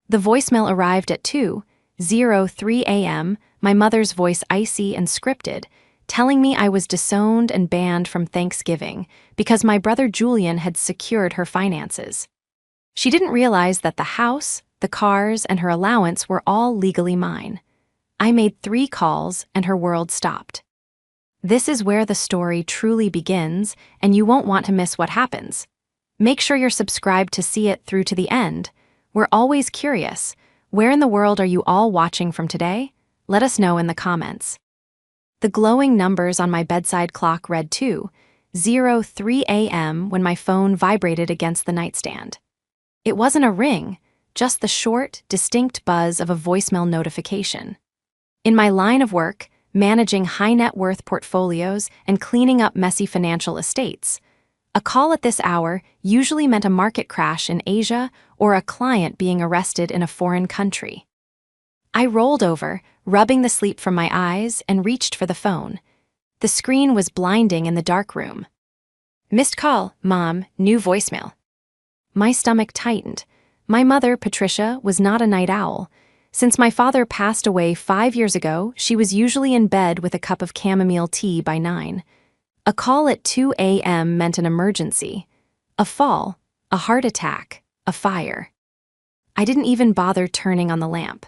The voicemail arrived at 2:03 a.m., my mother's voice icy and scripted, telling me I was disowned and banned from Thanksgiving because my brother Julian had secured her finances. She didn't realize that the house, the cars, and her allowance were all legally mine. I made 3 calls and her world stopped. This is where the story truly begins, and you won't want to miss what happens. Make sure you're subscribed to see it through to the end. We're always curious. Where in the world are you all watching from today? Let us know in the comments. The glowing numbers on my bedside clock read 2:03 a.m. when my phone vibrated against the nightstand. It wasn't a ring, just the short, distinct buzz of a voicemail notification. In my line of work, managing high-net-worth portfolios and cleaning up messy financial estates, a call at this hour usually meant a market crash in Asia or a client being arrested in a foreign country. I rolled over, rubbing the sleep from my eyes, and reached for the phone. The screen was blinding in the dark room. "Missed call, Mom, new voicemail." My stomach tightened. My mother, Patricia, was not a night owl. Since my father passed away 5 years ago, she was usually in bed with a cup of chamomile tea by 9. A call at 2 a.m. meant an emergency. A fall, a heart attack, a fire. I didn't even bother turning on the lamp.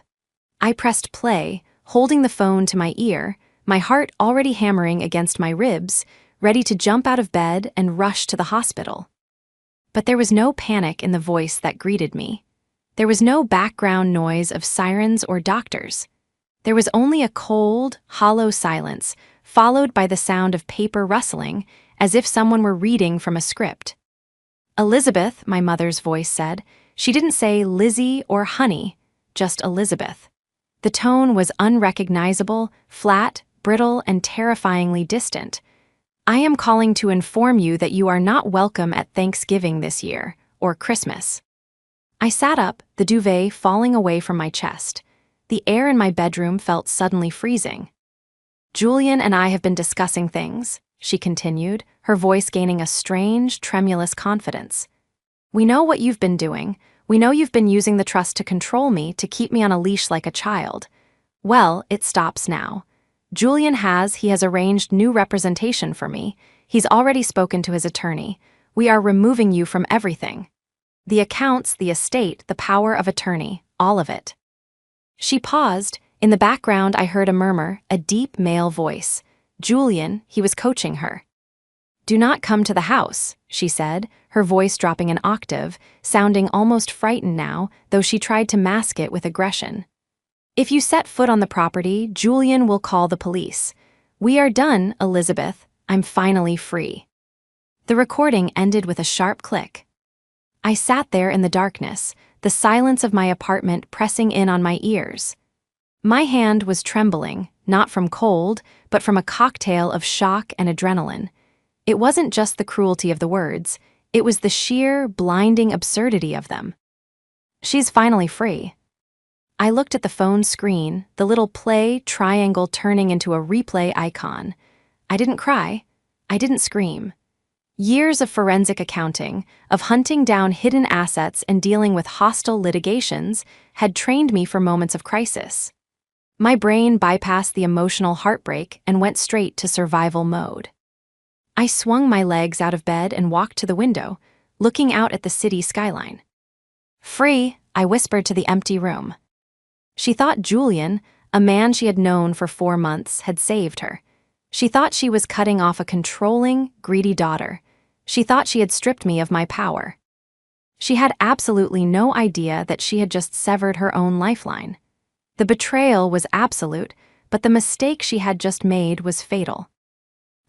I pressed play, holding the phone to my ear, my heart already hammering against my ribs, ready to jump out of bed and rush to the hospital. But there was no panic in the voice that greeted me. There was no background noise of sirens or doctors. There was only a cold, hollow silence, followed by the sound of paper rustling, as if someone were reading from a script. "Elizabeth," my mother's voice said. She didn't say Lizzie or honey, just Elizabeth. The tone was unrecognizable, flat, brittle, and terrifyingly distant. "I am calling to inform you that you are not welcome at Thanksgiving this year, or Christmas." I sat up, the duvet falling away from my chest. The air in my bedroom felt suddenly freezing. "Julian and I have been discussing things," she continued, her voice gaining a strange, tremulous confidence. "We know what you've been doing. We know you've been using the trust to control me, to keep me on a leash like a child. Well, it stops now. Julian he has arranged new representation for me. He's already spoken to his attorney. We are removing you from everything. The accounts, the estate, the power of attorney, all of it." She paused. In the background, I heard a murmur, a deep male voice. Julian, he was coaching her. "Do not come to the house," she said, her voice dropping an octave, sounding almost frightened now, though she tried to mask it with aggression. "If you set foot on the property, Julian will call the police. We are done, Elizabeth. I'm finally free." The recording ended with a sharp click. I sat there in the darkness, the silence of my apartment pressing in on my ears. My hand was trembling, not from cold, but from a cocktail of shock and adrenaline. It wasn't just the cruelty of the words, it was the sheer, blinding absurdity of them. "She's finally free." I looked at the phone screen, the little play triangle turning into a replay icon. I didn't cry. I didn't scream. Years of forensic accounting, of hunting down hidden assets and dealing with hostile litigations, had trained me for moments of crisis. My brain bypassed the emotional heartbreak and went straight to survival mode. I swung my legs out of bed and walked to the window, looking out at the city skyline. "Free," I whispered to the empty room. She thought Julian, a man she had known for 4 months, had saved her. She thought she was cutting off a controlling, greedy daughter. She thought she had stripped me of my power. She had absolutely no idea that she had just severed her own lifeline. The betrayal was absolute, but the mistake she had just made was fatal.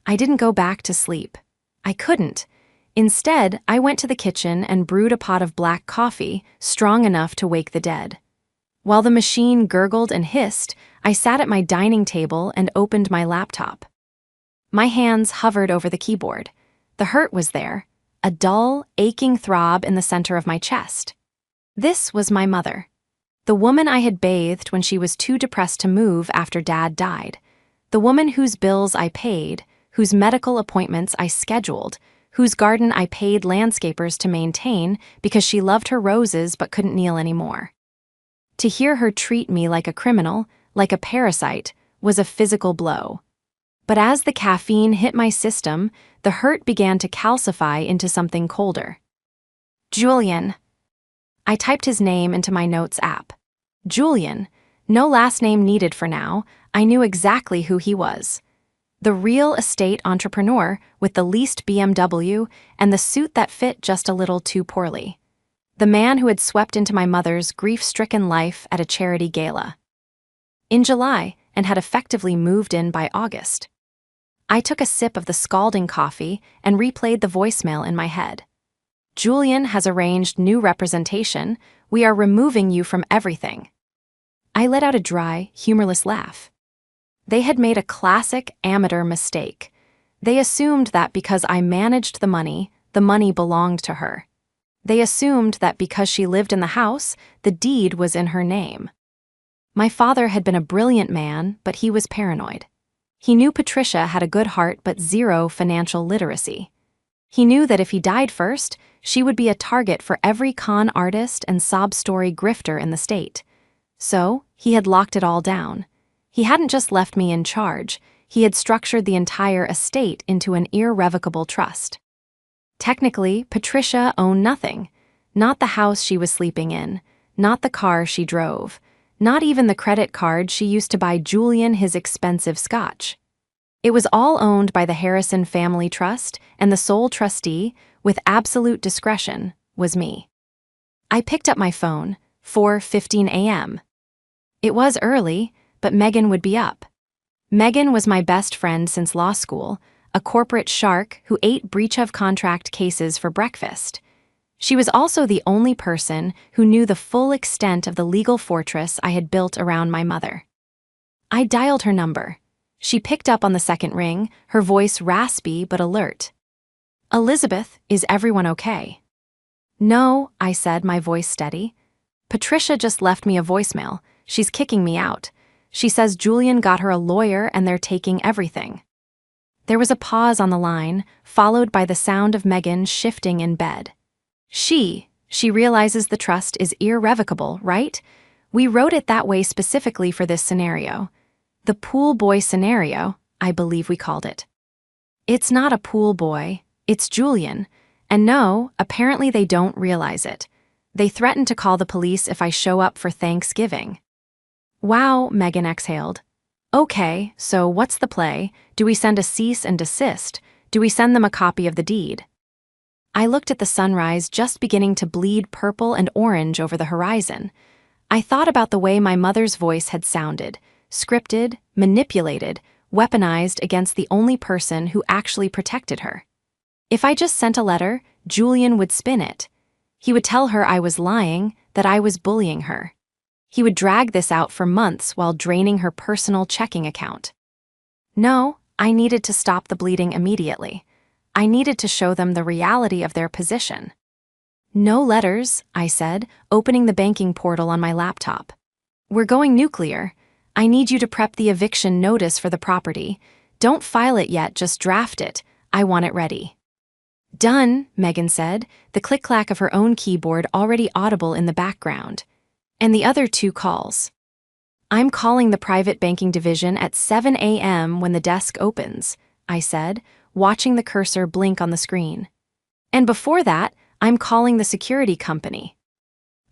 I didn't go back to sleep. I couldn't. Instead, I went to the kitchen and brewed a pot of black coffee, strong enough to wake the dead. While the machine gurgled and hissed, I sat at my dining table and opened my laptop. My hands hovered over the keyboard. The hurt was there, a dull, aching throb in the center of my chest. This was my mother. The woman I had bathed when she was too depressed to move after Dad died. The woman whose bills I paid, whose medical appointments I scheduled, whose garden I paid landscapers to maintain because she loved her roses but couldn't kneel anymore. To hear her treat me like a criminal, like a parasite, was a physical blow. But as the caffeine hit my system, the hurt began to calcify into something colder. Julian. I typed his name into my notes app. Julian, no last name needed for now. I knew exactly who he was. The real estate entrepreneur with the leased BMW and the suit that fit just a little too poorly. The man who had swept into my mother's grief-stricken life at a charity gala. In July, and had effectively moved in by August. I took a sip of the scalding coffee and replayed the voicemail in my head. Julian has arranged new representation. We are removing you from everything. I let out a dry, humorless laugh. They had made a classic amateur mistake. They assumed that because I managed the money belonged to her. They assumed that because she lived in the house, the deed was in her name. My father had been a brilliant man, but he was paranoid. He knew Patricia had a good heart but zero financial literacy. He knew that if he died first, she would be a target for every con artist and sob-story grifter in the state. So, he had locked it all down. He hadn't just left me in charge, he had structured the entire estate into an irrevocable trust. Technically, Patricia owned nothing. Not the house she was sleeping in, not the car she drove, not even the credit card she used to buy Julian his expensive scotch. It was all owned by the Harrison Family Trust, and the sole trustee, with absolute discretion, was me. I picked up my phone, 4:15 a.m. It was early, but Megan would be up. Megan was my best friend since law school, a corporate shark who ate breach of contract cases for breakfast. She was also the only person who knew the full extent of the legal fortress I had built around my mother. I dialed her number. She picked up on the second ring, her voice raspy but alert. "Elizabeth, is everyone okay?" "No," I said, my voice steady. "Patricia just left me a voicemail. She's kicking me out. She says Julian got her a lawyer and they're taking everything." There was a pause on the line, followed by the sound of Megan shifting in bed. She realizes the trust is irrevocable, right? We wrote it that way specifically for this scenario. The pool boy scenario, I believe we called it. It's not a pool boy, it's Julian. And no, apparently they don't realize it. They threaten to call the police if I show up for Thanksgiving. Wow, Megan exhaled. Okay, so what's the play? Do we send a cease and desist? Do we send them a copy of the deed? I looked at the sunrise just beginning to bleed purple and orange over the horizon. I thought about the way my mother's voice had sounded, scripted, manipulated, weaponized against the only person who actually protected her. If I just sent a letter, Julian would spin it. He would tell her I was lying, that I was bullying her. He would drag this out for months while draining her personal checking account. No, I needed to stop the bleeding immediately. I needed to show them the reality of their position. "No letters," I said, opening the banking portal on my laptop. "We're going nuclear. I need you to prep the eviction notice for the property. Don't file it yet, just draft it. I want it ready." "Done," Megan said, the click-clack of her own keyboard already audible in the background. "And the other 2 calls. I'm calling the private banking division at 7 a.m. when the desk opens," I said, watching the cursor blink on the screen. "And before that, I'm calling the security company."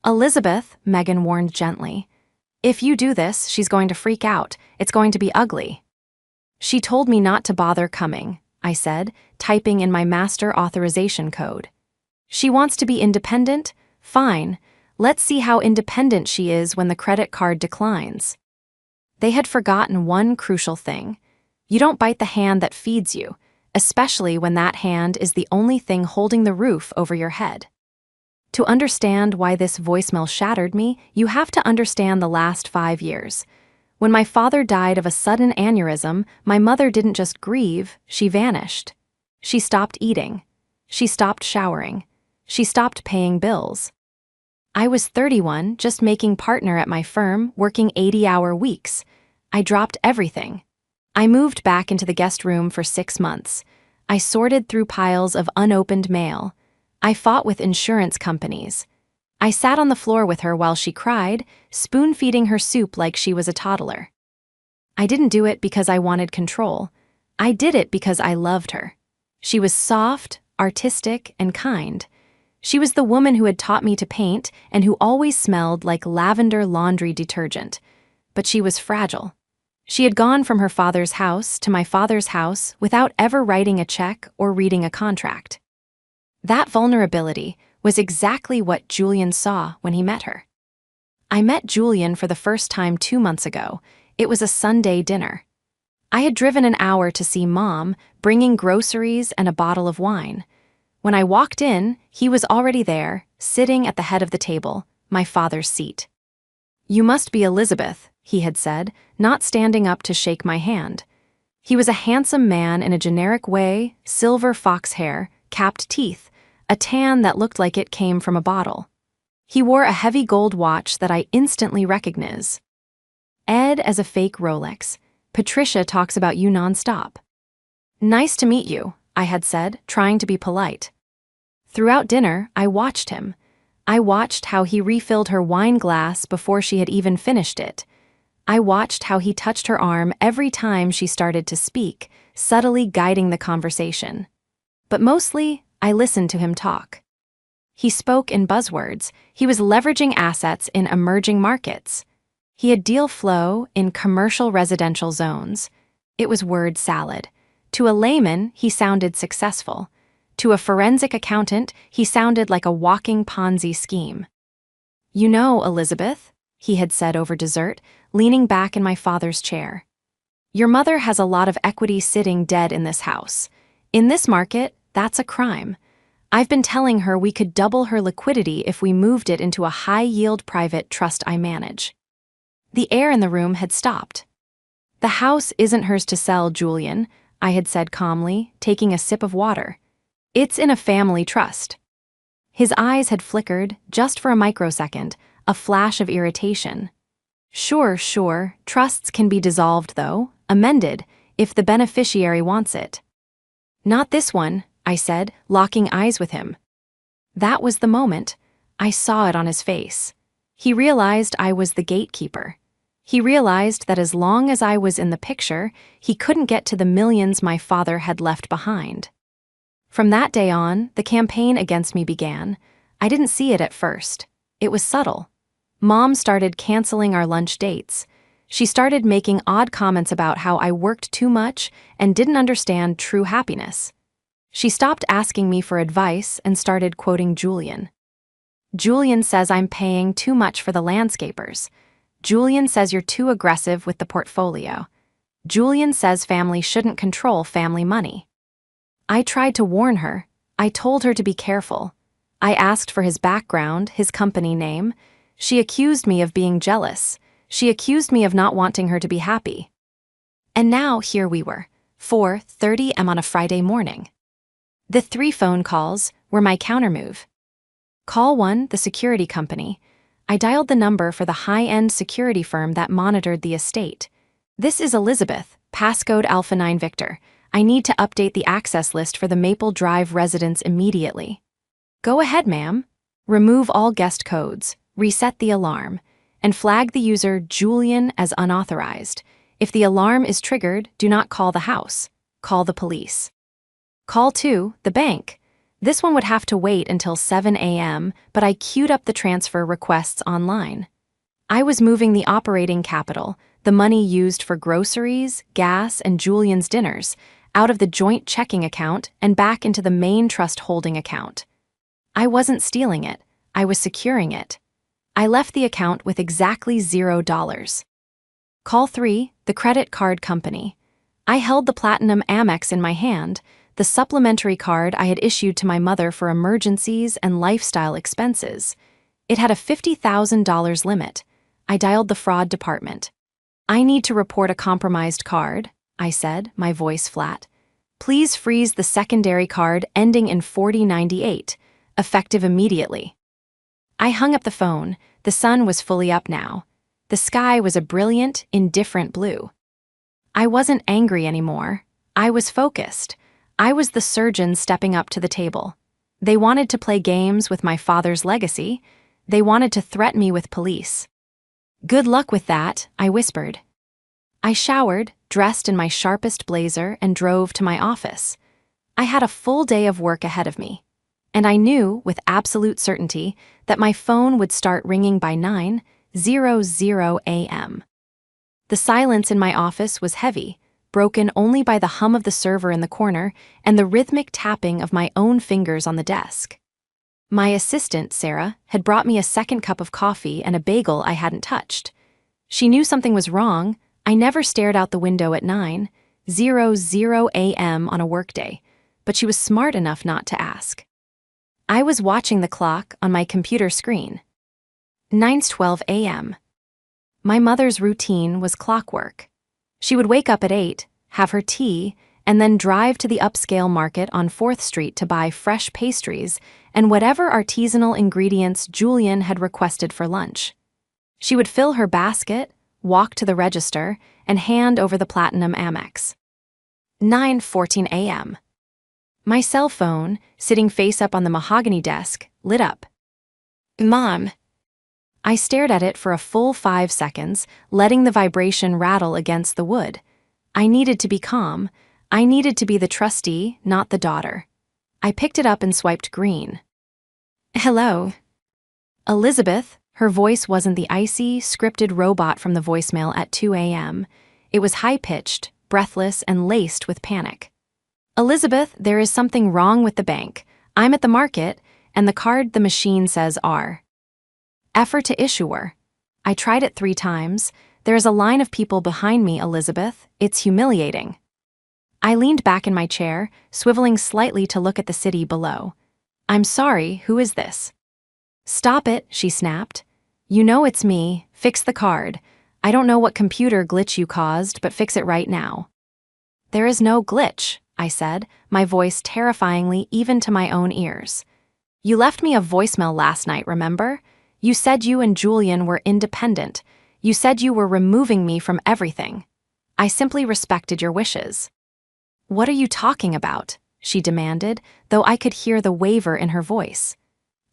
"Elizabeth," Megan warned gently, "if you do this, she's going to freak out. It's going to be ugly." "She told me not to bother coming," I said, typing in my master authorization code. "She wants to be independent? Fine. Let's see how independent she is when the credit card declines." They had forgotten one crucial thing. You don't bite the hand that feeds you, especially when that hand is the only thing holding the roof over your head. To understand why this voicemail shattered me, you have to understand the last 5 years. When my father died of a sudden aneurysm, my mother didn't just grieve, she vanished. She stopped eating. She stopped showering. She stopped paying bills. I was 31, just making partner at my firm, working 80-hour weeks. I dropped everything. I moved back into the guest room for 6 months. I sorted through piles of unopened mail. I fought with insurance companies. I sat on the floor with her while she cried, spoon-feeding her soup like she was a toddler. I didn't do it because I wanted control. I did it because I loved her. She was soft, artistic, and kind. She was the woman who had taught me to paint and who always smelled like lavender laundry detergent. But she was fragile. She had gone from her father's house to my father's house without ever writing a check or reading a contract. That vulnerability was exactly what Julian saw when he met her. I met Julian for the first time 2 months ago. It was a Sunday dinner. I had driven an hour to see Mom, bringing groceries and a bottle of wine. When I walked in, he was already there, sitting at the head of the table, my father's seat. "You must be Elizabeth," he had said, not standing up to shake my hand. He was a handsome man in a generic way, silver fox hair, capped teeth, a tan that looked like it came from a bottle. He wore a heavy gold watch that I instantly recognized. "Ed as a fake Rolex. Patricia talks about you nonstop." "Nice to meet you," I had said, trying to be polite. Throughout dinner, I watched him. I watched how he refilled her wine glass before she had even finished it. I watched how he touched her arm every time she started to speak, subtly guiding the conversation. But mostly, I listened to him talk. He spoke in buzzwords. He was leveraging assets in emerging markets. He had deal flow in commercial residential zones. It was word salad. To a layman, he sounded successful. To a forensic accountant, he sounded like a walking Ponzi scheme. "You know, Elizabeth," he had said over dessert, leaning back in my father's chair. "Your mother has a lot of equity sitting dead in this house. In this market, that's a crime. I've been telling her we could double her liquidity if we moved it into a high-yield private trust I manage." The air in the room had stopped. "The house isn't hers to sell, Julian," I had said calmly, taking a sip of water. "It's in a family trust." His eyes had flickered, just for a microsecond, a flash of irritation. Sure, trusts can be dissolved though, amended, if the beneficiary wants it." "Not this one," I said, locking eyes with him. That was the moment. I saw it on his face. He realized I was the gatekeeper. He realized that as long as I was in the picture, he couldn't get to the millions my father had left behind. From that day on, the campaign against me began. I didn't see it at first. It was subtle. Mom started canceling our lunch dates. She started making odd comments about how I worked too much and didn't understand true happiness. She stopped asking me for advice and started quoting Julian. "Julian says I'm paying too much for the landscapers. Julian says you're too aggressive with the portfolio. Julian says family shouldn't control family money." I tried to warn her. I told her to be careful. I asked for his background, his company name. She accused me of being jealous. She accused me of not wanting her to be happy. And now here we were, 4:30 am on a Friday morning. The 3 phone calls were my countermove. Call 1, the security company. I dialed the number for the high-end security firm that monitored the estate. "This is Elizabeth, passcode Alpha 9 Victor. I need to update the access list for the Maple Drive residents immediately." "Go ahead, ma'am. Remove all guest codes, reset the alarm, and flag the user Julian as unauthorized. If the alarm is triggered, do not call the house. Call the police." Call 2, the bank. This one would have to wait until 7 a.m., but I queued up the transfer requests online. I was moving the operating capital, the money used for groceries, gas, and Julian's dinners, out of the joint checking account and back into the main trust holding account. I wasn't stealing it, I was securing it. I left the account with exactly $0. Call 3, the credit card company. I held the Platinum Amex in my hand, the supplementary card I had issued to my mother for emergencies and lifestyle expenses. It had a $50,000 limit. I dialed the fraud department. "I need to report a compromised card," I said, my voice flat. "Please freeze the secondary card ending in 4098, effective immediately." I hung up the phone. The sun was fully up now. The sky was a brilliant, indifferent blue. I wasn't angry anymore. I was focused. I was the surgeon stepping up to the table. They wanted to play games with my father's legacy. They wanted to threaten me with police. Good luck with that, I whispered. I showered, dressed in my sharpest blazer, and drove to my office. I had a full day of work ahead of me, and I knew with absolute certainty that my phone would start ringing by 9:00 a.m. The silence in my office was heavy, broken only by the hum of the server in the corner and the rhythmic tapping of my own fingers on the desk. My assistant, Sarah, had brought me a second cup of coffee and a bagel I hadn't touched. She knew something was wrong. I never stared out the window at 9:00 a.m. on a workday, but she was smart enough not to ask. I was watching the clock on my computer screen. 9:12 a.m. My mother's routine was clockwork. She would wake up at 8, have her tea, and then drive to the upscale market on 4th Street to buy fresh pastries and whatever artisanal ingredients Julian had requested for lunch. She would fill her basket, walk to the register, and hand over the Platinum Amex. 9:14 a.m. My cell phone, sitting face up on the mahogany desk, lit up. Mom. I stared at it for a full 5 seconds, letting the vibration rattle against the wood. I needed to be calm. I needed to be the trustee, not the daughter. I picked it up and swiped green. Hello. Elizabeth. Her voice wasn't the icy, scripted robot from the voicemail at 2 a.m. It was high-pitched, breathless, and laced with panic. Elizabeth, there is something wrong with the bank. I'm at the market, and the card the machine says R. Effort to issuer. I tried it 3 times. There is a line of people behind me, Elizabeth. It's humiliating. I leaned back in my chair, swiveling slightly to look at the city below. I'm sorry, who is this? Stop it, she snapped. You know it's me. Fix the card. I don't know what computer glitch you caused, but fix it right now. There is no glitch, I said, my voice terrifyingly even to my own ears. You left me a voicemail last night, remember? You said you and Julian were independent. You said you were removing me from everything. I simply respected your wishes. What are you talking about? She demanded, though I could hear the waver in her voice.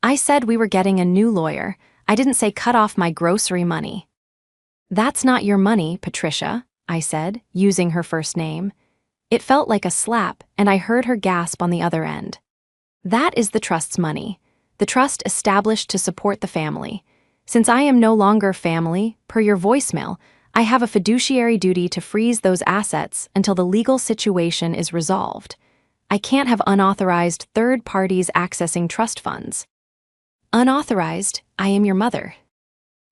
I said we were getting a new lawyer. I didn't say cut off my grocery money. That's not your money, Patricia, I said, using her first name. It felt like a slap, and I heard her gasp on the other end. That is the trust's money, the trust established to support the family. Since I am no longer family, per your voicemail, I have a fiduciary duty to freeze those assets until the legal situation is resolved. I can't have unauthorized third parties accessing trust funds. Unauthorized, I am your mother.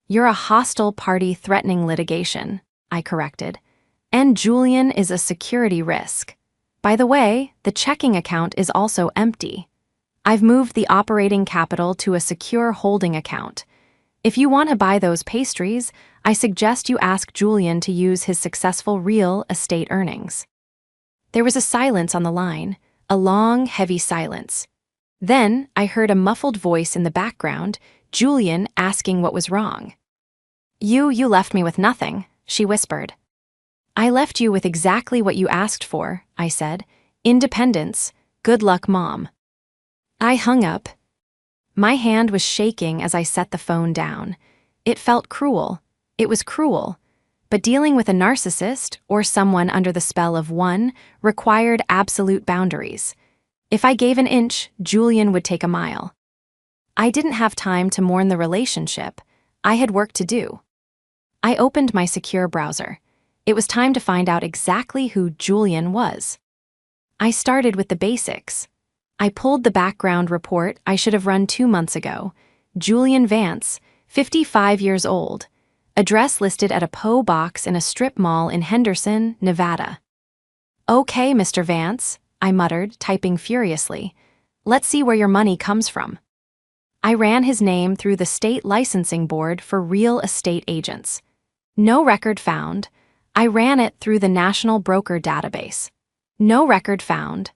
You're a hostile party threatening litigation, I corrected. And Julian is a security risk. By the way, the checking account is also empty. I've moved the operating capital to a secure holding account. If you want to buy those pastries, I suggest you ask Julian to use his successful real estate earnings. There was a silence on the line, a long, heavy silence. Then I heard a muffled voice in the background, Julian asking what was wrong. You left me with nothing, she whispered. I left you with exactly what you asked for, I said. Independence. Good luck, Mom. I hung up. My hand was shaking as I set the phone down. It felt cruel. It was cruel. But dealing with a narcissist, or someone under the spell of one, required absolute boundaries. If I gave an inch, Julian would take a mile. I didn't have time to mourn the relationship. I had work to do. I opened my secure browser. It was time to find out exactly who Julian was. I started with the basics. I pulled the background report I should have run 2 months ago. Julian Vance, 55 years old. Address listed at a P.O. box in a strip mall in Henderson, Nevada. Okay, Mr. Vance, I muttered, typing furiously. Let's see where your money comes from. I ran his name through the state licensing board for real estate agents. No record found. I ran it through the National Broker Database. No record found.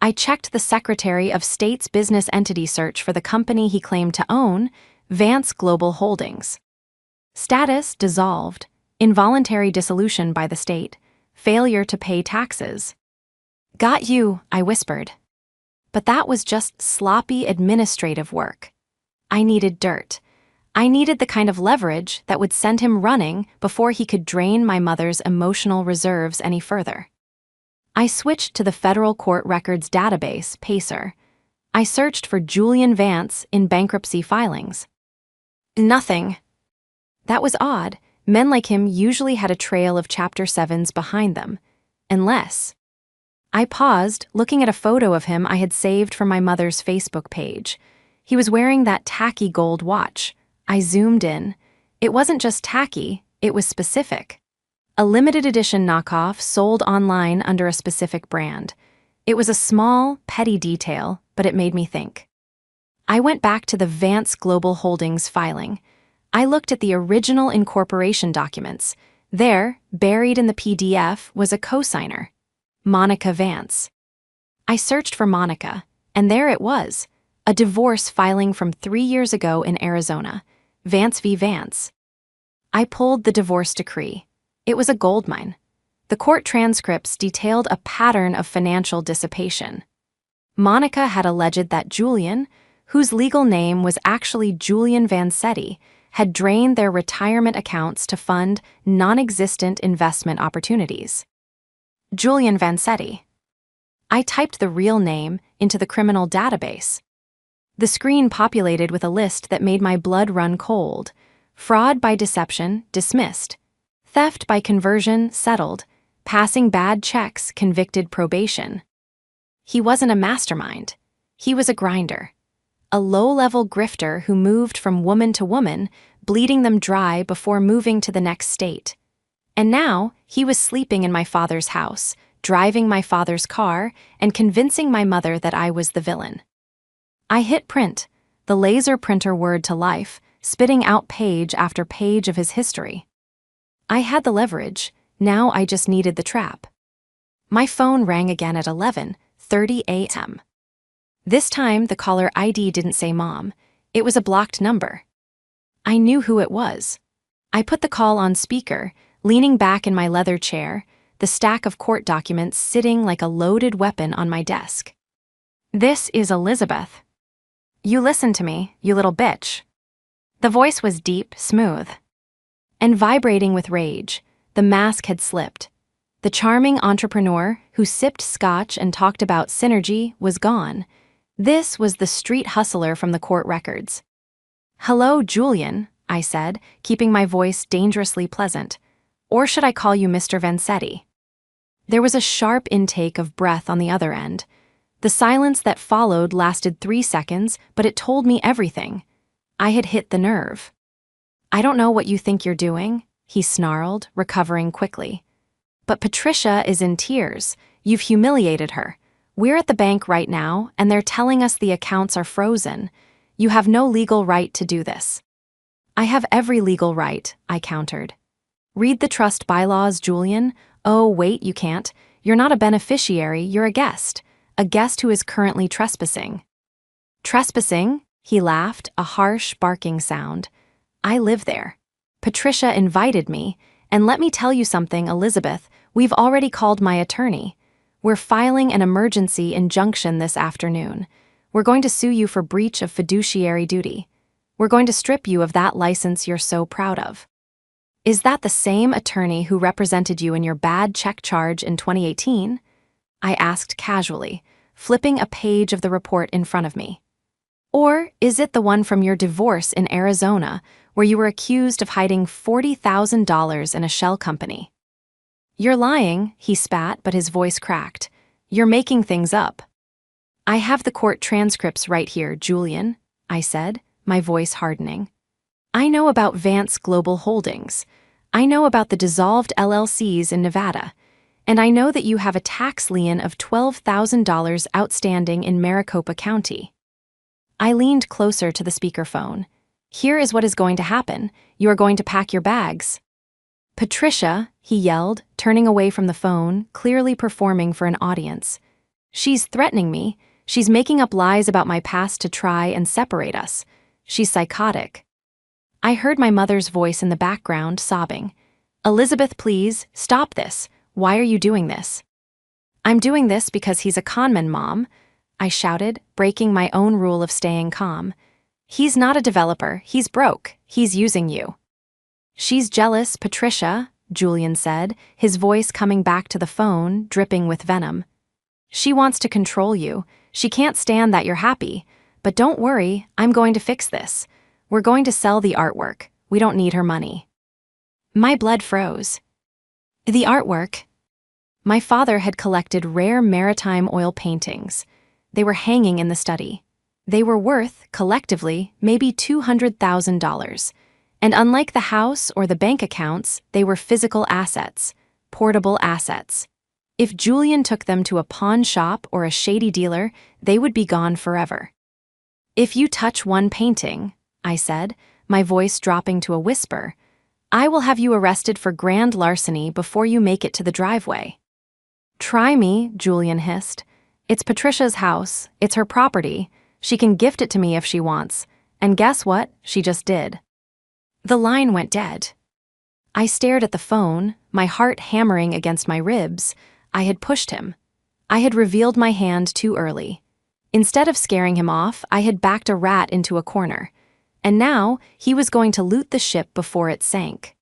I checked the Secretary of State's business entity search for the company he claimed to own, Vance Global Holdings. Status dissolved, involuntary dissolution by the state, failure to pay taxes. Got you, I whispered. But that was just sloppy administrative work. I needed dirt. I needed the kind of leverage that would send him running before he could drain my mother's emotional reserves any further. I switched to the Federal Court Records database, PACER. I searched for Julian Vance in bankruptcy filings. Nothing. That was odd. Men like him usually had a trail of Chapter 7s behind them. Unless. I paused, looking at a photo of him I had saved from my mother's Facebook page. He was wearing that tacky gold watch. I zoomed in. It wasn't just tacky, it was specific. A limited edition knockoff sold online under a specific brand. It was a small, petty detail, but it made me think. I went back to the Vance Global Holdings filing. I looked at the original incorporation documents. There, buried in the PDF, was a cosigner, Monica Vance. I searched for Monica, and there it was, a divorce filing from 3 years ago in Arizona, Vance v. Vance. I pulled the divorce decree. It was a goldmine. The court transcripts detailed a pattern of financial dissipation. Monica had alleged that Julian, whose legal name was actually Julian Vancetti, had drained their retirement accounts to fund non-existent investment opportunities. Julian Vancetti. I typed the real name into the criminal database. The screen populated with a list that made my blood run cold. Fraud by deception, dismissed. Theft by conversion, settled. Passing bad checks, convicted probation. He wasn't a mastermind. He was a grinder. A low-level grifter who moved from woman to woman, bleeding them dry before moving to the next state. And now, he was sleeping in my father's house, driving my father's car, and convincing my mother that I was the villain. I hit print, the laser printer whirred to life, spitting out page after page of his history. I had the leverage, now I just needed the trap. My phone rang again at 11:30 a.m. This time, the caller ID didn't say Mom. It was a blocked number. I knew who it was. I put the call on speaker, leaning back in my leather chair, the stack of court documents sitting like a loaded weapon on my desk. "This is Elizabeth." "You listen to me, you little bitch." The voice was deep, smooth, and vibrating with rage. The mask had slipped. The charming entrepreneur who sipped scotch and talked about synergy was gone. This was the street hustler from the court records. "Hello, Julian," I said, keeping my voice dangerously pleasant. "Or should I call you Mr. Vancetti?" There was a sharp intake of breath on the other end. The silence that followed lasted 3 seconds, but it told me everything. I had hit the nerve. "I don't know what you think you're doing," he snarled, recovering quickly. "But Patricia is in tears. You've humiliated her. We're at the bank right now, and they're telling us the accounts are frozen. You have no legal right to do this." "I have every legal right," I countered. "Read the trust bylaws, Julian." "Oh, wait, you can't. You're not a beneficiary, you're a guest who is currently trespassing." "Trespassing?" He laughed, a harsh, barking sound. "I live there. Patricia invited me, and let me tell you something, Elizabeth, we've already called my attorney. We're filing an emergency injunction this afternoon. We're going to sue you for breach of fiduciary duty. We're going to strip you of that license you're so proud of." "Is that the same attorney who represented you in your bad check charge in 2018? I asked casually, flipping a page of the report in front of me. "Or is it the one from your divorce in Arizona, where you were accused of hiding $40,000 in a shell company?" "You're lying," he spat, but his voice cracked. "You're making things up." "I have the court transcripts right here, Julian," I said, my voice hardening. "I know about Vance Global Holdings. I know about the dissolved LLCs in Nevada. And I know that you have a tax lien of $12,000 outstanding in Maricopa County." I leaned closer to the speakerphone. "Here is what is going to happen. You are going to pack your bags." "Patricia," he yelled, turning away from the phone, clearly performing for an audience. "She's threatening me. She's making up lies about my past to try and separate us. She's psychotic." I heard my mother's voice in the background, sobbing. "Elizabeth, please, stop this. Why are you doing this?" "I'm doing this because he's a conman, Mom," I shouted, breaking my own rule of staying calm. He's not a developer, he's broke, he's using you. She's jealous, Patricia, Julian said, his voice coming back to the phone, dripping with venom. She wants to control you. She can't stand that you're happy. But don't worry, I'm going to fix this. We're going to sell the artwork. We don't need her money. My blood froze. The artwork? My father had collected rare maritime oil paintings. They were hanging in the study. They were worth, collectively, maybe $200,000. And unlike the house or the bank accounts, they were physical assets, portable assets. If Julian took them to a pawn shop or a shady dealer, they would be gone forever. If you touch one painting, I said, my voice dropping to a whisper, I will have you arrested for grand larceny before you make it to the driveway. Try me, Julian hissed. It's Patricia's house, it's her property. She can gift it to me if she wants. And guess what? She just did. The line went dead. I stared at the phone, my heart hammering against my ribs. I had pushed him. I had revealed my hand too early. Instead of scaring him off, I had backed a rat into a corner. And now, he was going to loot the ship before it sank.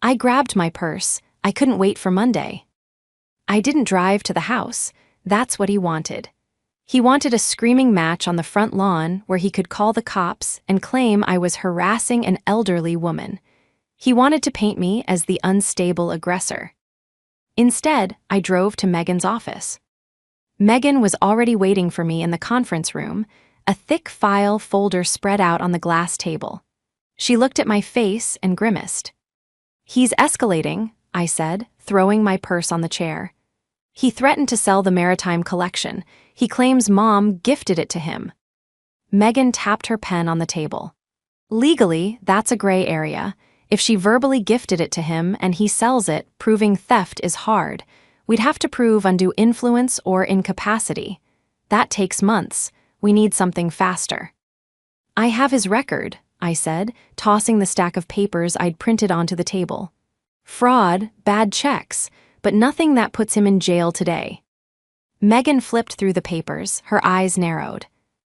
I grabbed my purse. I couldn't wait for Monday. I didn't drive to the house. That's what he wanted. He wanted a screaming match on the front lawn where he could call the cops and claim I was harassing an elderly woman. He wanted to paint me as the unstable aggressor. Instead, I drove to Megan's office. Megan was already waiting for me in the conference room, a thick file folder spread out on the glass table. She looked at my face and grimaced. He's escalating, I said, throwing my purse on the chair. He threatened to sell the maritime collection. He claims Mom gifted it to him. Megan tapped her pen on the table. Legally, that's a gray area. If she verbally gifted it to him and he sells it, proving theft is hard. We'd have to prove undue influence or incapacity. That takes months. We need something faster. I have his record, I said, tossing the stack of papers I'd printed onto the table. Fraud, bad checks, but nothing that puts him in jail today. Megan flipped through the papers, her eyes narrowed.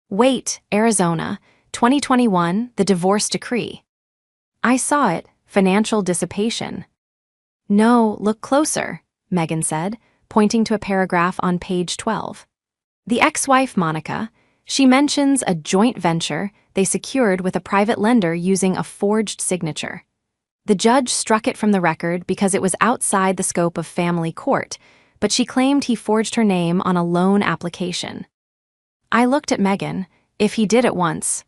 Wait, Arizona, 2021, the divorce decree. I saw it, financial dissipation. No, look closer, Megan said, pointing to a paragraph on page 12. The ex-wife, Monica, she mentions a joint venture they secured with a private lender using a forged signature. The judge struck it from the record because it was outside the scope of family court, but she claimed he forged her name on a loan application. I looked at Megan. If he did it once,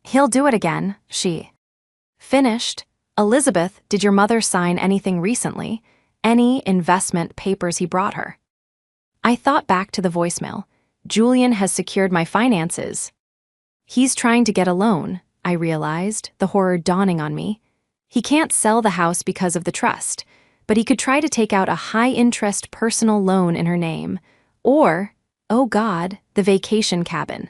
he'll do it again, she finished. Elizabeth, did your mother sign anything recently? Any investment papers he brought her? I thought back to the voicemail. Julian has secured my finances. He's trying to get a loan, I realized, the horror dawning on me. He can't sell the house because of the trust, but he could try to take out a high-interest personal loan in her name. Or, oh God, the vacation cabin.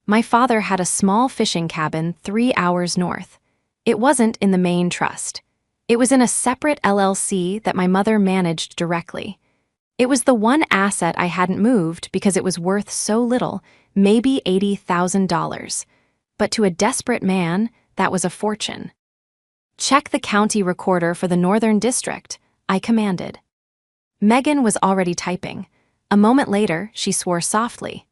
My father had a small fishing cabin 3 hours north. It wasn't in the main trust. It was in a separate LLC that my mother managed directly. It was the one asset I hadn't moved because it was worth so little, maybe $80,000. But to a desperate man, that was a fortune. Check the county recorder for the Northern District, I commanded. Megan was already typing. A moment later, she swore softly.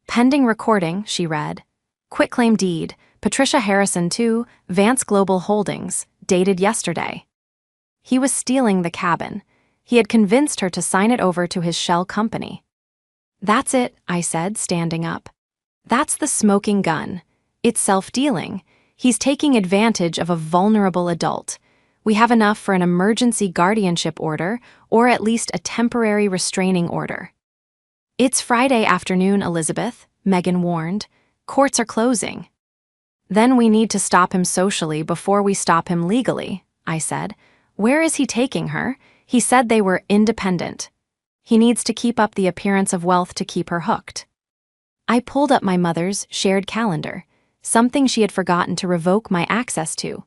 Pending recording, she read. Quitclaim deed, Patricia Harrison to Vance Global Holdings, dated yesterday. He was stealing the cabin. He had convinced her to sign it over to his shell company. That's it, I said, standing up. That's the smoking gun. It's self-dealing. He's taking advantage of a vulnerable adult. We have enough for an emergency guardianship order, or at least a temporary restraining order. It's Friday afternoon, Elizabeth, Megan warned. Courts are closing. Then we need to stop him socially before we stop him legally, I said. Where is he taking her? He said they were independent. He needs to keep up the appearance of wealth to keep her hooked. I pulled up my mother's shared calendar, something she had forgotten to revoke my access to.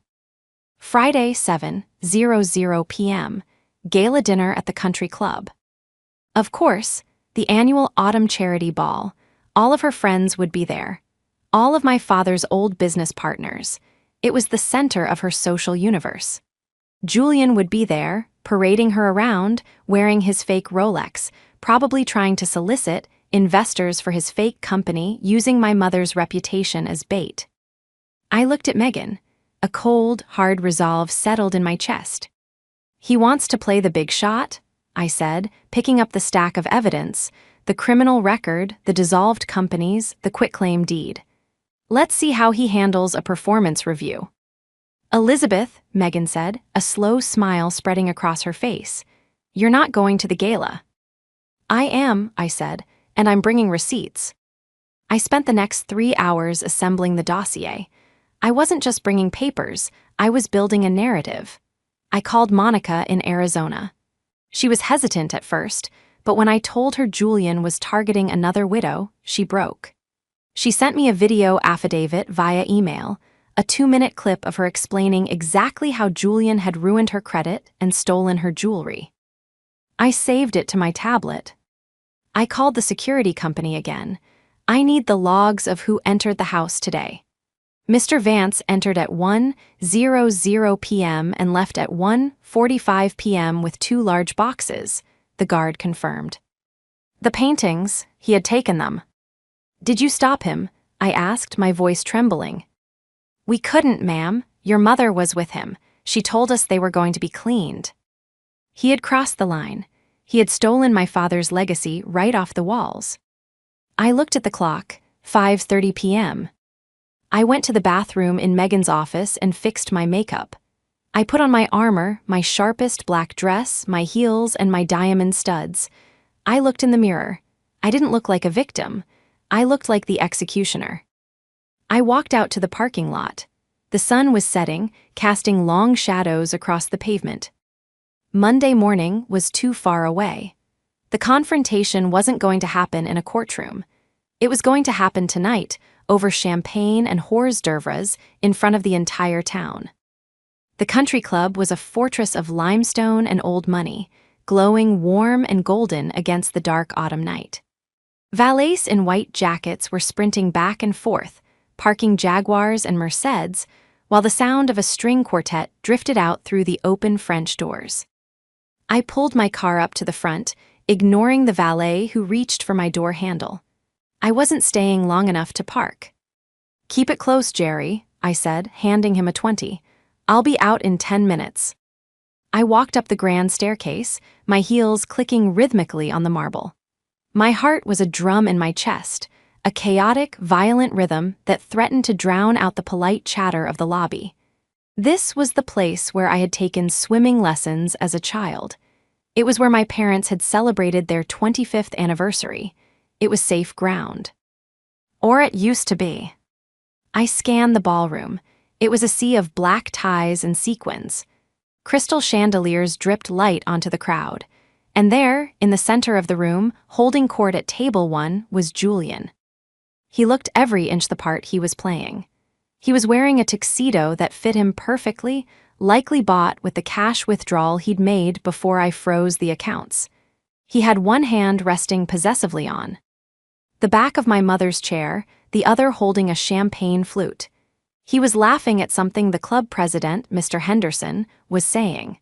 Friday, 7:00 p.m., gala dinner at the country club. Of course, the annual autumn charity ball. All of her friends would be there. All of my father's old business partners. It was the center of her social universe. Julian would be there, parading her around, wearing his fake Rolex, probably trying to solicit investors for his fake company, using my mother's reputation as bait. I looked at Megan. A cold, hard resolve settled in my chest. "He wants to play the big shot," I said, picking up the stack of evidence, the criminal record, the dissolved companies, the quitclaim deed. "Let's see how he handles a performance review." "Elizabeth," Megan said, a slow smile spreading across her face, "you're not going to the gala." "I am," I said, "and I'm bringing receipts." I spent the next 3 hours assembling the dossier. I wasn't just bringing papers, I was building a narrative. I called Monica in Arizona. She was hesitant at first, but when I told her Julian was targeting another widow, she broke. She sent me a video affidavit via email, a 2-minute clip of her explaining exactly how Julian had ruined her credit and stolen her jewelry. I saved it to my tablet. I called the security company again. "I need the logs of who entered the house today." "Mr. Vance entered at 1:00 p.m. and left at 1:45 p.m. with 2 large boxes," the guard confirmed. "The paintings, he had taken them." "Did you stop him?" I asked, my voice trembling. "We couldn't, ma'am. Your mother was with him. She told us they were going to be cleaned." He had crossed the line. He had stolen my father's legacy right off the walls. I looked at the clock, 5:30 p.m. I went to the bathroom in Megan's office and fixed my makeup. I put on my armor, my sharpest black dress, my heels, and my diamond studs. I looked in the mirror. I didn't look like a victim. I looked like the executioner. I walked out to the parking lot. The sun was setting, casting long shadows across the pavement. Monday morning was too far away. The confrontation wasn't going to happen in a courtroom. It was going to happen tonight, over champagne and hors d'oeuvres in front of the entire town. The country club was a fortress of limestone and old money, glowing warm and golden against the dark autumn night. Valets in white jackets were sprinting back and forth, parking Jaguars and Merceds, while the sound of a string quartet drifted out through the open French doors. I pulled my car up to the front, ignoring the valet who reached for my door handle. I wasn't staying long enough to park. "Keep it close, Jerry," I said, handing him a 20. "I'll be out in 10 minutes." I walked up the grand staircase, my heels clicking rhythmically on the marble. My heart was a drum in my chest, a chaotic, violent rhythm that threatened to drown out the polite chatter of the lobby. This was the place where I had taken swimming lessons as a child. It was where my parents had celebrated their 25th anniversary. It was safe ground. Or it used to be. I scanned the ballroom. It was a sea of black ties and sequins. Crystal chandeliers dripped light onto the crowd. And there, in the center of the room, holding court at table 1, was Julian. He looked every inch the part he was playing. He was wearing a tuxedo that fit him perfectly, likely bought with the cash withdrawal he'd made before I froze the accounts. He had one hand resting possessively on the back of my mother's chair, the other holding a champagne flute. He was laughing at something the club president, Mr. Henderson, was saying.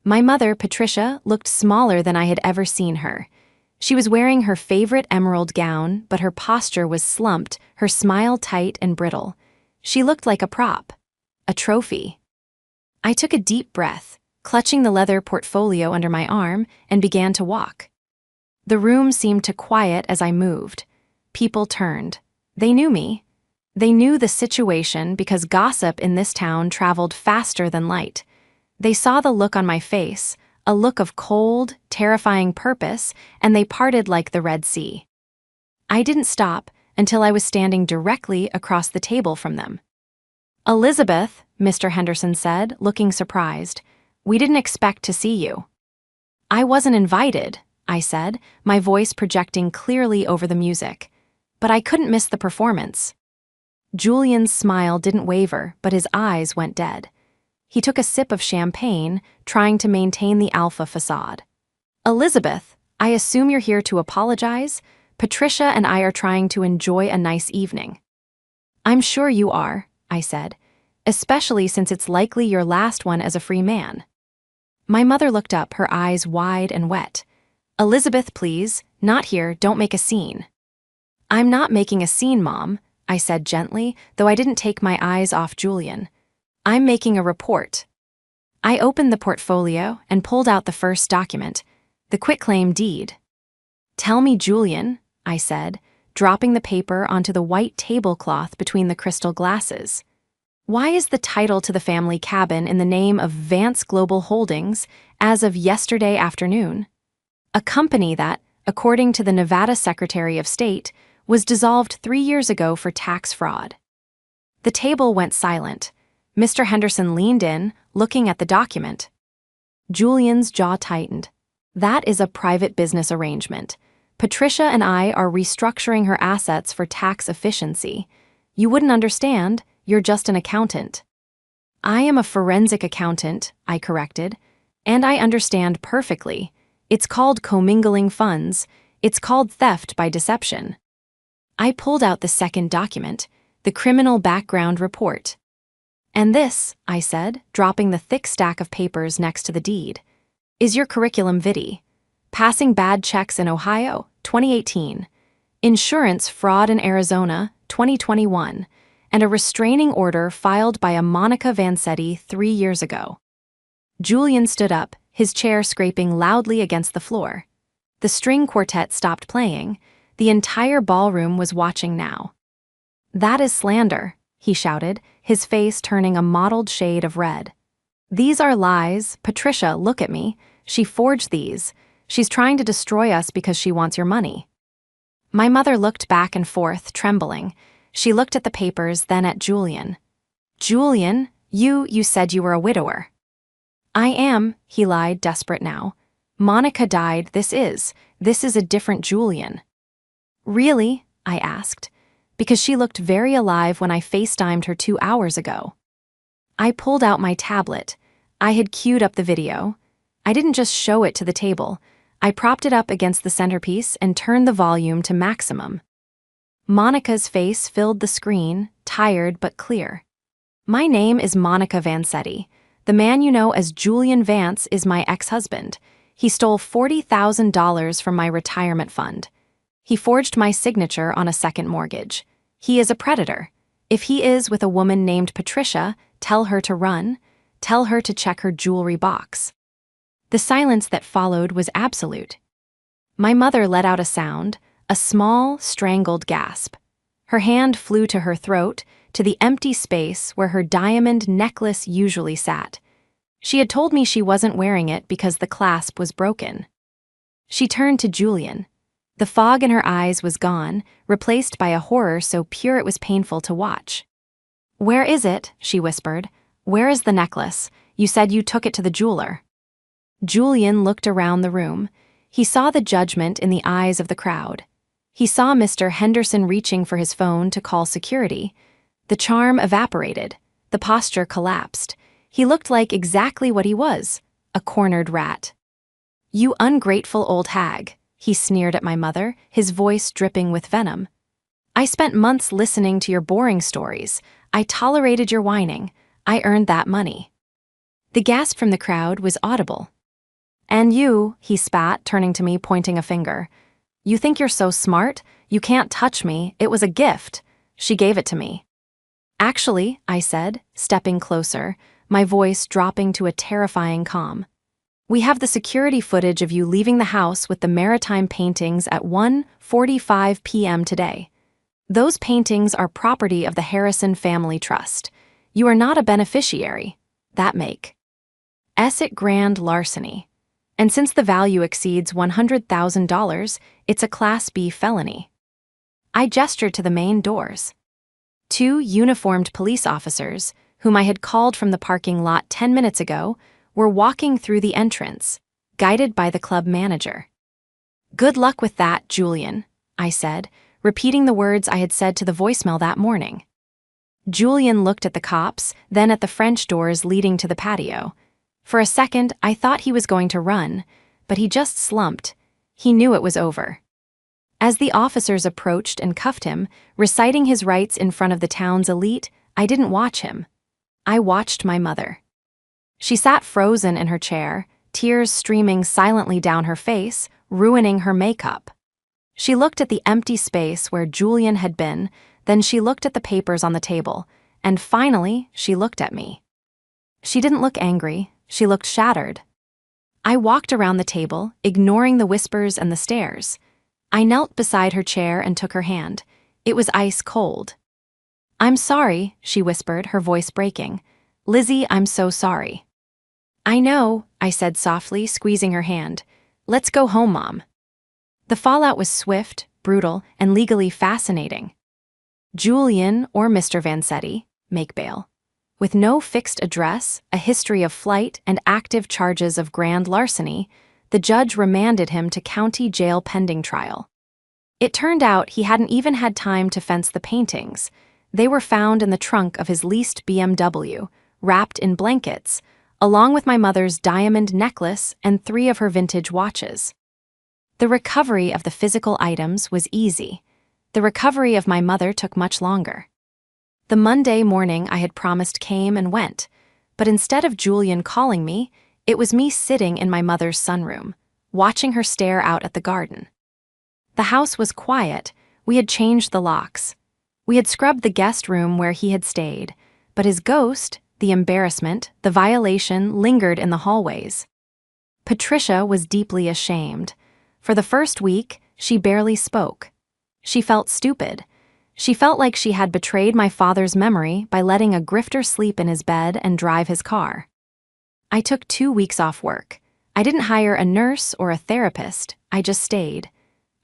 My mother, Patricia, looked smaller than I had ever seen her. She was wearing her favorite emerald gown, but her posture was slumped, her smile tight and brittle. She looked like a prop, a trophy. I took a deep breath, clutching the leather portfolio under my arm, and began to walk. The room seemed to quiet as I moved. People turned. They knew me. They knew the situation because gossip in this town traveled faster than light. They saw the look on my face, a look of cold, terrifying purpose, and they parted like the Red Sea. I didn't stop until I was standing directly across the table from them. "Elizabeth," Mr. Henderson said, looking surprised, "we didn't expect to see you." "I wasn't invited," I said, my voice projecting clearly over the music. "But I couldn't miss the performance." Julian's smile didn't waver, but his eyes went dead. He took a sip of champagne, trying to maintain the alpha facade. "Elizabeth, I assume you're here to apologize? Patricia and I are trying to enjoy a nice evening." I'm sure you are, I said, especially since it's likely your last one as a free man. My mother looked up, her eyes wide and wet. Elizabeth, please, not here, don't make a scene. I'm not making a scene, Mom, I said gently, though I didn't take my eyes off Julian. I'm making a report. I opened the portfolio and pulled out the first document, the quitclaim deed. Tell me, Julian, I said, dropping the paper onto the white tablecloth between the crystal glasses. Why is the title to the family cabin in the name of Vance Global Holdings as of yesterday afternoon? A company that, according to the Nevada Secretary of State, was dissolved 3 years ago for tax fraud. The table went silent. Mr. Henderson leaned in, looking at the document. Julian's jaw tightened. That is a private business arrangement. Patricia and I are restructuring her assets for tax efficiency. You wouldn't understand, you're just an accountant. I am a forensic accountant, I corrected, and I understand perfectly. It's called commingling funds. It's called theft by deception. I pulled out the second document, the criminal background report. And this, I said, dropping the thick stack of papers next to the deed, is your curriculum vitae. Passing bad checks in Ohio, 2018. Insurance fraud in Arizona, 2021. And a restraining order filed by a Monica Vancetti 3 years ago. Julian stood up, his chair scraping loudly against the floor. The string quartet stopped playing. The entire ballroom was watching now. That is slander, he shouted, his face turning a mottled shade of red. These are lies. Patricia, look at me. She forged these. She's trying to destroy us because she wants your money. My mother looked back and forth, trembling. She looked at the papers, then at Julian. Julian, you said you were a widower. I am, he lied, desperate now. Monica died, this is a different Julian. Really? I asked, because she looked very alive when I FaceTimed her 2 hours ago. I pulled out my tablet. I had queued up the video. I didn't just show it to the table. I propped it up against the centerpiece and turned the volume to maximum. Monica's face filled the screen, tired but clear. My name is Monica Vancetti. The man you know as Julian Vance is my ex-husband. He stole $40,000 from my retirement fund. He forged my signature on a second mortgage. He is a predator. If he is with a woman named Patricia, tell her to run. Tell her to check her jewelry box. The silence that followed was absolute. My mother let out a sound, a small, strangled gasp. Her hand flew to her throat, to the empty space where her diamond necklace usually sat. She had told me she wasn't wearing it because the clasp was broken. She turned to Julian. The fog in her eyes was gone, replaced by a horror so pure it was painful to watch. Where is it? She whispered. Where is the necklace? You said you took it to the jeweler. Julian looked around the room. He saw the judgment in the eyes of the crowd. He saw Mr. Henderson reaching for his phone to call security. The charm evaporated. The posture collapsed. He looked like exactly what he was, a cornered rat. You ungrateful old hag, he sneered at my mother, his voice dripping with venom. I spent months listening to your boring stories. I tolerated your whining. I earned that money. The gasp from the crowd was audible. And you, he spat, turning to me, pointing a finger. You think you're so smart? You can't touch me. It was a gift. She gave it to me. Actually, I said, stepping closer, my voice dropping to a terrifying calm. We have the security footage of you leaving the house with the maritime paintings at 1:45 p.m. today. Those paintings are property of the Harrison Family Trust. You are not a beneficiary. That make it grand larceny. And since the value exceeds $100,000, it's a Class B felony. I gestured to the main doors. 2 uniformed police officers, whom I had called from the parking lot 10 minutes ago, were walking through the entrance, guided by the club manager. Good luck with that, Julian, I said, repeating the words I had said to the voicemail that morning. Julian looked at the cops, then at the French doors leading to the patio. For a second, I thought he was going to run, but he just slumped. He knew it was over. As the officers approached and cuffed him, reciting his rights in front of the town's elite, I didn't watch him. I watched my mother. She sat frozen in her chair, tears streaming silently down her face, ruining her makeup. She looked at the empty space where Julian had been, then she looked at the papers on the table, and finally she looked at me. She didn't look angry, she looked shattered. I walked around the table, ignoring the whispers and the stares. I knelt beside her chair and took her hand. It was ice cold. "I'm sorry," she whispered, her voice breaking. "Lizzie, I'm so sorry." "I know," I said softly, squeezing her hand. "Let's go home, Mom." The fallout was swift, brutal, and legally fascinating. Julian, or Mr. Vansetti, make bail. With no fixed address, a history of flight, and active charges of grand larceny, the judge remanded him to county jail pending trial. It turned out he hadn't even had time to fence the paintings. They were found in the trunk of his leased BMW, wrapped in blankets, along with my mother's diamond necklace and 3 of her vintage watches. The recovery of the physical items was easy. The recovery of my mother took much longer. The Monday morning I had promised came and went, but instead of Julian calling me, it was me sitting in my mother's sunroom, watching her stare out at the garden. The house was quiet. We had changed the locks. We had scrubbed the guest room where he had stayed, but his ghost, the embarrassment, the violation lingered in the hallways. Patricia was deeply ashamed. For the first week, she barely spoke. She felt stupid. She felt like she had betrayed my father's memory by letting a grifter sleep in his bed and drive his car. I took 2 weeks off work. I didn't hire a nurse or a therapist. I just stayed.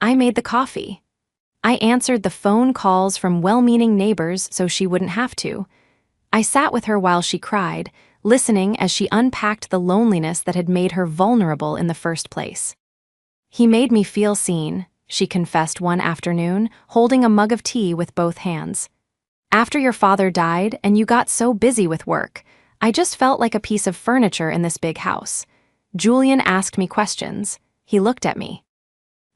I made the coffee. I answered the phone calls from well-meaning neighbors so she wouldn't have to. I sat with her while she cried, listening as she unpacked the loneliness that had made her vulnerable in the first place. "He made me feel seen," she confessed one afternoon, holding a mug of tea with both hands. "After your father died and you got so busy with work, I just felt like a piece of furniture in this big house. Julian asked me questions. He looked at me."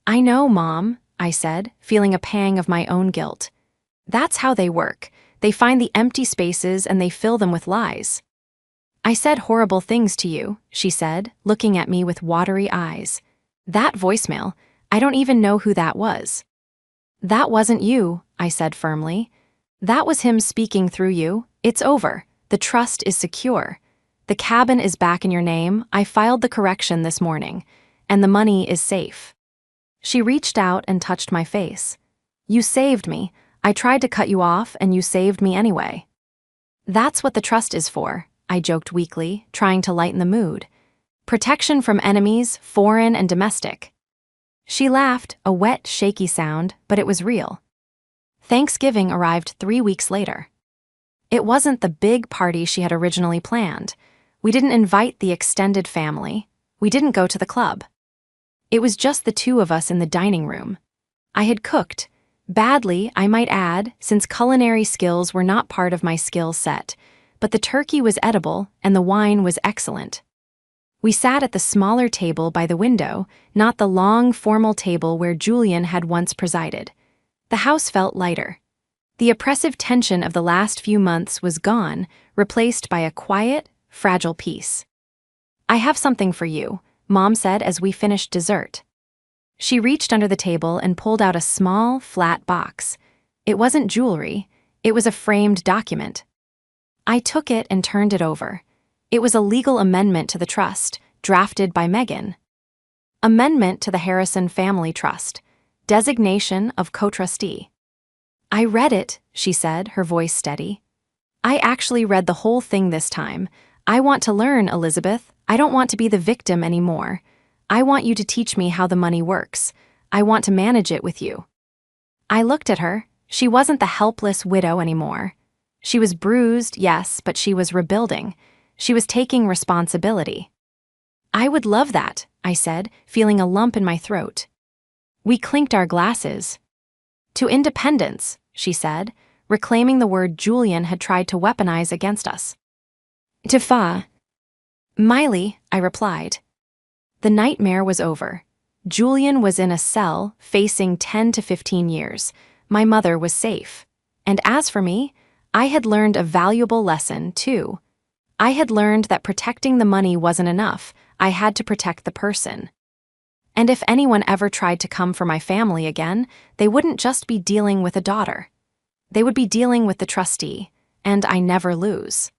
"I know, Mom," I said, feeling a pang of my own guilt. "That's how they work. They find the empty spaces and they fill them with lies." "I said horrible things to you," she said, looking at me with watery eyes. "That voicemail, I don't even know who that was." "That wasn't you," I said firmly. "That was him speaking through you. It's over. The trust is secure. The cabin is back in your name. I filed the correction this morning. And the money is safe." She reached out and touched my face. "You saved me. I tried to cut you off and you saved me anyway." "That's what the trust is for," I joked weakly, trying to lighten the mood. "Protection from enemies, foreign and domestic." She laughed, a wet, shaky sound, but it was real. Thanksgiving arrived 3 weeks later. It wasn't the big party she had originally planned. We didn't invite the extended family. We didn't go to the club. It was just the 2 of us in the dining room. I had cooked. Badly, I might add, since culinary skills were not part of my skill set, but the turkey was edible and the wine was excellent. We sat at the smaller table by the window, not the long, formal table where Julian had once presided. The house felt lighter. The oppressive tension of the last few months was gone, replaced by a quiet, fragile peace. "I have something for you," Mom said as we finished dessert. She reached under the table and pulled out a small, flat box. It wasn't jewelry. It was a framed document. I took it and turned it over. It was a legal amendment to the trust, drafted by Megan. Amendment to the Harrison Family Trust. Designation of co-trustee. "I read it," she said, her voice steady. "I actually read the whole thing this time. I want to learn, Elizabeth. I don't want to be the victim anymore. I want you to teach me how the money works. I want to manage it with you." I looked at her. She wasn't the helpless widow anymore. She was bruised, yes, but she was rebuilding. She was taking responsibility. "I would love that," I said, feeling a lump in my throat. We clinked our glasses. "To independence," she said, reclaiming the word Julian had tried to weaponize against us. "To Miley," I replied. The nightmare was over. Julian was in a cell, facing 10 to 15 years. My mother was safe. And as for me, I had learned a valuable lesson, too. I had learned that protecting the money wasn't enough. I had to protect the person. And if anyone ever tried to come for my family again, they wouldn't just be dealing with a daughter. They would be dealing with the trustee, and I never lose.